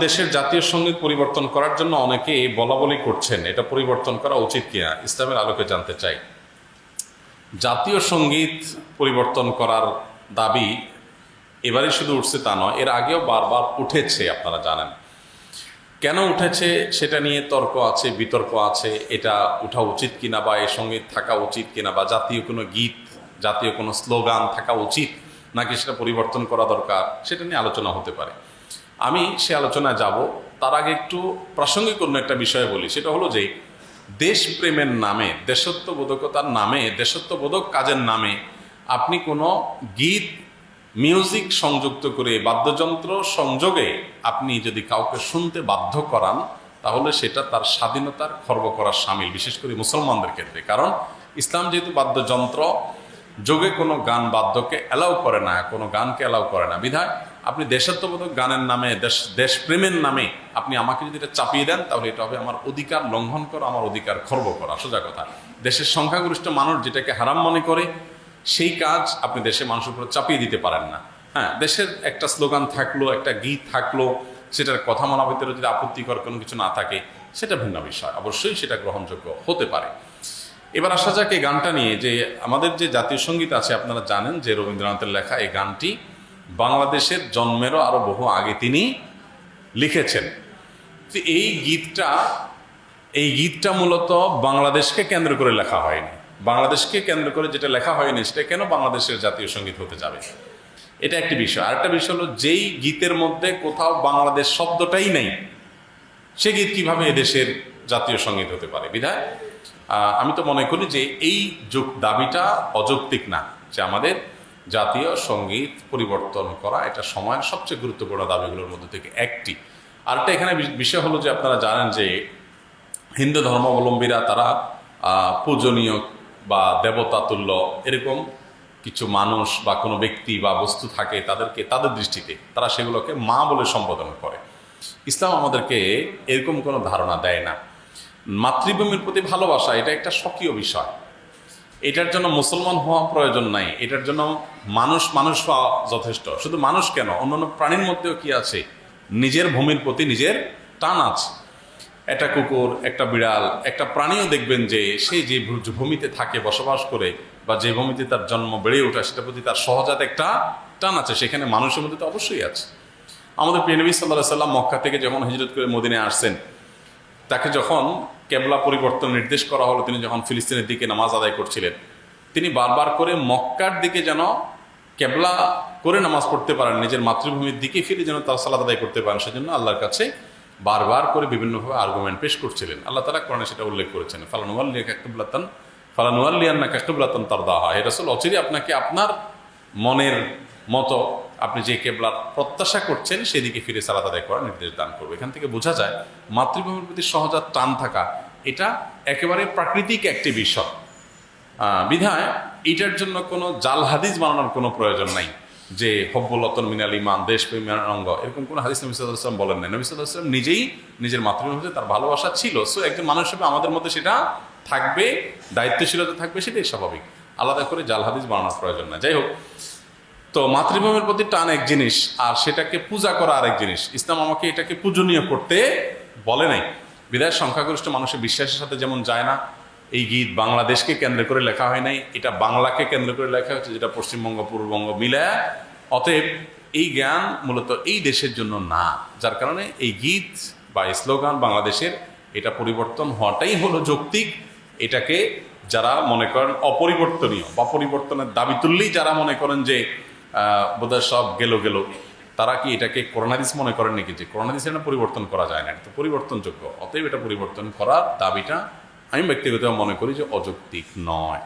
দেশের জাতীয় সঙ্গীত পরিবর্তন করার জন্য অনেকে বলা বলি করছেন, এটা পরিবর্তন করা উচিত কিনা, ইসলামের আলোকে জানতে চাই। জাতীয় সঙ্গীত পরিবর্তন করার দাবি এবারে শুধু উঠছে তা নয়, এর আগেও বারবার উঠেছে, আপনারা জানেন। কেন উঠেছে সেটা নিয়ে তর্ক আছে, বিতর্ক আছে, এটা উঠা উচিত কিনা বা এই সঙ্গীত থাকা উচিত কিনা, বা জাতীয় কোনো গীত, জাতীয় কোনো স্লোগান থাকা উচিত নাকি সেটা পরিবর্তন করা দরকার, সেটা নিয়ে আলোচনা হতে পারে। আমি সে আলোচনায় যাব, তার আগে একটু প্রাসঙ্গিক অন্য একটা বিষয় বলি। সেটা হলো যে দেশপ্রেমের নামে, দেশত্ববোধকতার নামে, দেশত্ববোধক কাজের নামে আপনি কোনো গীত, মিউজিক সংযুক্ত করে, বাদ্যযন্ত্র সংযোগে আপনি যদি কাউকে শুনতে বাধ্য করান, তাহলে সেটা তার স্বাধীনতার খর্ব করার শামিল, বিশেষ করে মুসলমানদের ক্ষেত্রে। কারণ ইসলাম যেহেতু বাদ্যযন্ত্র যোগে কোনো গান বাদ্যকে অ্যালাউ করে না, কোনো গানকে অ্যালাউ করে না, বিধায় আপনি দেশাত্মবোধক গানের নামে, দেশপ্রেমের নামে আপনি আমাকে যদি এটা চাপিয়ে দেন, তাহলে এটা হবে আমার অধিকার লঙ্ঘন করা, আমার অধিকার খর্ব করা। সোজা কথা, দেশের সংখ্যাগরিষ্ঠ মানুষ যেটাকে হারাম মনে করে, সেই কাজ আপনি দেশের মানুষের উপর চাপিয়ে দিতে পারেন না। হ্যাঁ, দেশের একটা স্লোগান থাকলো, একটা গীত থাকলো, সেটার কথা মানা ভিতরে যদি আপত্তিকর কোনো কিছু না থাকে, সেটা ভিন্ন বিষয়, অবশ্যই সেটা গ্রহণযোগ্য হতে পারে। এবার আসা যাক এই গানটা নিয়ে, যে আমাদের যে জাতীয় সঙ্গীত আছে, আপনারা জানেন যে রবীন্দ্রনাথের লেখা এই গানটি বাংলাদেশের জন্মেরও আরো বহু আগে তিনি লিখেছেন। তো এই গীতটা মূলত বাংলাদেশকে কেন্দ্র করে লেখা হয়নি। বাংলাদেশকে কেন্দ্র করে যেটা লেখা হয়নি, সেটা কেন বাংলাদেশের জাতীয় সঙ্গীত হতে যাবে, এটা একটি বিষয়। আরেকটা বিষয় হলো, যেই গীতের মধ্যে কোথাও বাংলাদেশ শব্দটাই নেই, সে গীত কিভাবে এদেশের জাতীয় সঙ্গীত হতে পারে? বিধায় আমি তো মনে করি যে এই দাবিটা অযৌক্তিক না, যে আমাদের জাতীয় সঙ্গীত পরিবর্তন করা এটা সময়ের সবচেয়ে গুরুত্বপূর্ণ দাবিগুলোর মধ্যে থেকে একটি। আরেকটা এখানে বিষয় হলো যে আপনারা জানেন যে হিন্দু ধর্মাবলম্বীরা তারা পূজনীয় বা দেবতা তুল্য এরকম কিছু মানুষ বা কোনো ব্যক্তি বা বস্তু থাকে, তাদেরকে তাদের দৃষ্টিতে তারা সেগুলোকে মা বলে সম্বোধন করে। ইসলাম আমাদেরকে এরকম কোনো ধারণা দেয় না। মাতৃভূমির প্রতি ভালোবাসা এটা একটা স্বকীয় বিষয়, এটার জন্য মুসলমান হওয়া প্রয়োজন নাই, এটার জন্য মানুষ হওয়া যথেষ্ট। শুধু মানুষ কেন, অন্যান্য প্রাণীর মধ্যেও কি আছে, নিজের ভূমির প্রতি নিজের টান আছে। একটা কুকুর, একটা বিড়াল, একটা প্রাণীও দেখবেন যে সেই যে ভূমিতে থাকে, বসবাস করে, বা যে ভূমিতে তার জন্ম বেড়ে ওঠা, সেটার প্রতি তার সহজাত একটা টান আছে। সেখানে মানুষের মধ্যে তো অবশ্যই আছে। আমাদের প্রিয় নবী সাল্লাল্লাহু আলাইহি সাল্লাম মক্কা থেকে যখন হিজরত করে মদিনায় আসছেন, তাকে যখন কেবলা পরিবর্তন নির্দেশ করা হলো, তিনি যখন ফিলিস্তিনের দিকে নামাজ আদায় করছিলেন, তিনি বারবার করে মক্কার দিকে যেন কেবলা করে নামাজ পড়তে পারেন, নিজের মাতৃভূমির দিকে ফিরে যেন তার সালাত আদায় করতে পারেন, সেজন্য আল্লাহর কাছে বারবার করে বিভিন্নভাবে আর্গুমেন্ট পেশ করছিলেন। আল্লাহ তাআলা কোরআনে সেটা উল্লেখ করেছেন, ফালানুওয়াল্লিয়ান্নাকা কিবলাতান তারদাহা, হে রাসূল, অচিরে আপনাকে আপনার মনের মতো আপনি যে কেবলার প্রত্যাশা করছেন সেদিকে ফিরে সালাত আদায় করার নির্দেশ দান করবে। এখান থেকে বোঝা যায় মাতৃভূমির প্রতি সহজাত টান থাকা এটা একেবারে প্রাকৃতিক একটি বিষয়। বিধায় এটার জন্য কোনো জাল হাদিস বানানোর কোনো প্রয়োজন নাই, যে হব্বুল ওয়াতন মিনাল ঈমান, দেশপ্রেমের অঙ্গ, এরকম কোনো হাদিস নবী সাল্লাল্লাহু আলাইহি ওয়াসাল্লাম বলেন নাই। নবী সাল্লাল্লাহু আলাইহি ওয়াসাল্লাম নিজেই নিজের মাতৃভূমিতে তার ভালোবাসা ছিল। সো একজন মানুষ হিসেবে আমাদের মধ্যে সেটা থাকবে, দায়িত্বশীলতা থাকবে, সেটাই স্বাভাবিক। আলাদা করে জাল হাদিস বানানোর প্রয়োজন না। যাই হোক, তো মাতৃভূমির প্রতি টান এক জিনিস, আর সেটাকে পূজা করা আরেক জিনিস। ইসলাম আমাকে এটাকে পূজনীয় করতে বলে নাই। বিধায় সংখ্যাগরিষ্ঠ মানুষের বিশ্বাসের সাথে যেমন যায় না, এই গীত বাংলাদেশকে কেন্দ্র করে লেখা হয় নাই, এটা বাংলাকে কেন্দ্র করে লেখা হচ্ছে, যেটা পশ্চিমবঙ্গ পূর্ববঙ্গ মিলায়। অতএব এই জ্ঞান মূলত এই দেশের জন্য না, যার কারণে এই গীত বা স্লোগান বাংলাদেশের, এটা পরিবর্তন হওয়াটাই হলো যৌক্তিক। এটাকে যারা মনে করেন অপরিবর্তনীয় বা পরিবর্তনের দাবি তুললেই যারা মনে করেন যে বোধহয় সব গেল, তারা কি এটাকে কোরআন হাদিস মনে করেন নাকি, যে কোরআন হাদিস এটা পরিবর্তন করা যায় না, এটা তো পরিবর্তনযোগ্য। অতএব এটা পরিবর্তন করার দাবিটা আমি ব্যক্তিগতভাবে মনে করি যে অযৌক্তিক নয়।